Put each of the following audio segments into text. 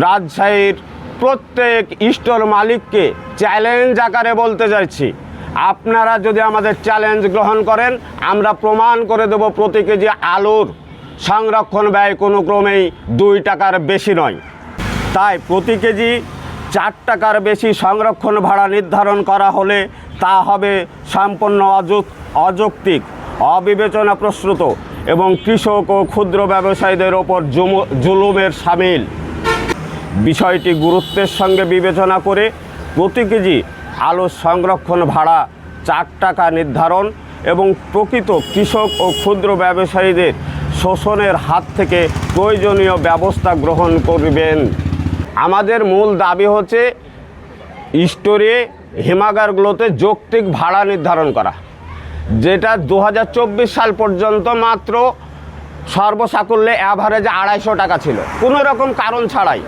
রাজশাহীর প্রত্যেক স্টোর মালিককে চ্যালেঞ্জ আকারে বলতে চাইছি, আপনারা যদি আমাদের চ্যালেঞ্জ গ্রহণ করেন, আমরা প্রমাণ করে দেব প্রতি কেজি আলুর সংরক্ষণ ব্যয় কোনো ক্রমেই 2 টাকার বেশি নয়। তাই প্রতি কেজি 4 টাকার বেশি সংরক্ষণ ভাড়া নির্ধারণ করা হলে তা হবে সম্পূর্ণ অযৌক্তিক, অবিবেচনাপ্রসূত এবং কৃষক ও ক্ষুদ্র ব্যবসায়ীদের ওপর জুলুমের শামিল। বিষয়টি গুরুত্বের সঙ্গে বিবেচনা করে প্রতি কেজি আলুর সংরক্ষণ ভাড়া 4 টাকা নির্ধারণ এবং প্রকৃত কৃষক ও ক্ষুদ্র ব্যবসায়ীদের শোষণের হাত থেকে প্রয়োজনীয় ব্যবস্থা গ্রহণ করবেন। আমাদের মূল দাবি হচ্ছে স্টোরে হিমাগারগুলোতে যৌক্তিক ভাড়া নির্ধারণ করা, যেটা 2024 সাল পর্যন্ত মাত্র সর্বসাকুল্যে অ্যাভারেজ 250 টাকা ছিল, কোনো রকম কারণ ছাড়াই।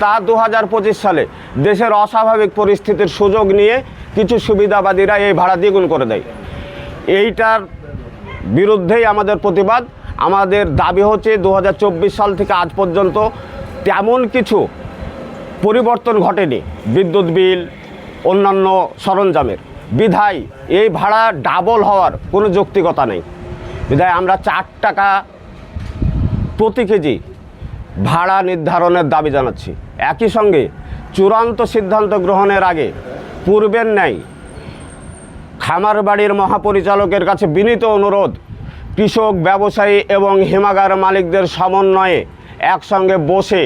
তা 2025 সালে দেশের অস্বাভাবিক পরিস্থিতির সুযোগ নিয়ে কিছু সুবিধাবাদীরা এই ভাড়া দ্বিগুণ করে দেয়। এইটার বিরুদ্ধেই আমাদের প্রতিবাদ। আমাদের দাবি হচ্ছে 2024 সাল থেকে আজ পর্যন্ত তেমন কিছু পরিবর্তন ঘটেনি বিদ্যুৎ বিল, অন্যান্য সরঞ্জামের, বিধায় এই ভাড়া ডাবল হওয়ার কোনো যৌক্তিকতা নেই। বিধায় আমরা 4 টাকা প্রতি কেজি ভাড়া নির্ধারণের দাবি জানাচ্ছি। একই সঙ্গে চূড়ান্ত সিদ্ধান্ত গ্রহণের আগে পূর্বের ন্যায় খামারবাড়ির মহাপরিচালকের কাছে বিনীত অনুরোধ, কৃষক, ব্যবসায়ী এবং হিমাগার মালিকদের সমন্বয়ে একসঙ্গে বসে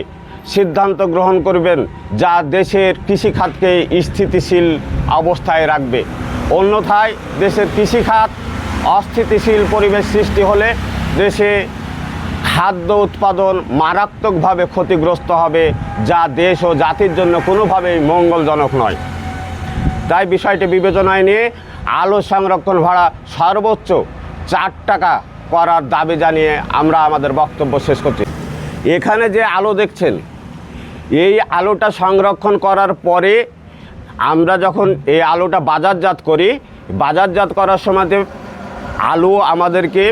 সিদ্ধান্ত গ্রহণ করবেন, যা দেশের কৃষিখাতকে স্থিতিশীল অবস্থায় রাখবে। অন্যথায় দেশের কৃষিখাত অস্থিতিশীল পরিবেশ সৃষ্টি হলে দেশে খাদ্য উৎপাদন মারাত্মকভাবে ক্ষতিগ্রস্ত হবে, যা দেশ ও জাতির জন্য কোনোভাবেই মঙ্গলজনক নয়। তাই বিষয়টি বিবেচনায় নিয়ে আলু সংরক্ষণ ভাড়া সর্বোচ্চ 4 টাকা করার দাবি জানিয়ে আমরা আমাদের বক্তব্য শেষ করছি। এখানে যে আলু দেখছেন, এই আলুটা সংরক্ষণ করার পরে আমরা যখন এই আলুটা বাজারজাত করি, বাজারজাত করার সময় আলু আমাদেরকে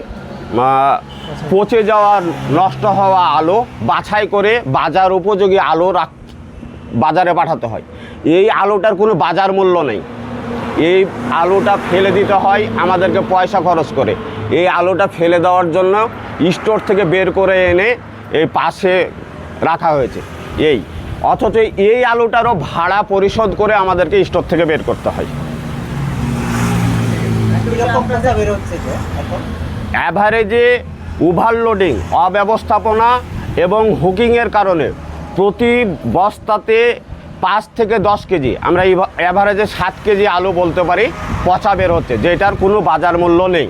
পচে যাওয়া, নষ্ট হওয়া আলু বাছাই করে বাজার উপযোগী আলু বাজারে পাঠাতে হয়। এই আলুটার কোনো বাজার মূল্য নেই। এই আলুটা ফেলে দিতে হয় আমাদেরকে পয়সা খরচ করে। এই আলুটা ফেলে দেওয়ার জন্য স্টোর থেকে বের করে এনে এই পাশে রাখা হয়েছে। অথচ এই আলুটারও ভাড়া পরিশোধ করে আমাদেরকে স্টোর থেকে বের করতে হয়। অ্যাভারেজে ওভারলোডিং, অব্যবস্থাপনা এবং হুকিংয়ের কারণে প্রতি বস্তাতে 5 থেকে 10 কেজি, আমরা অ্যাভারেজে 7 কেজি আলু বলতে পারি, পচা বের হচ্ছে, যেটার কোনো বাজার মূল্য নেই।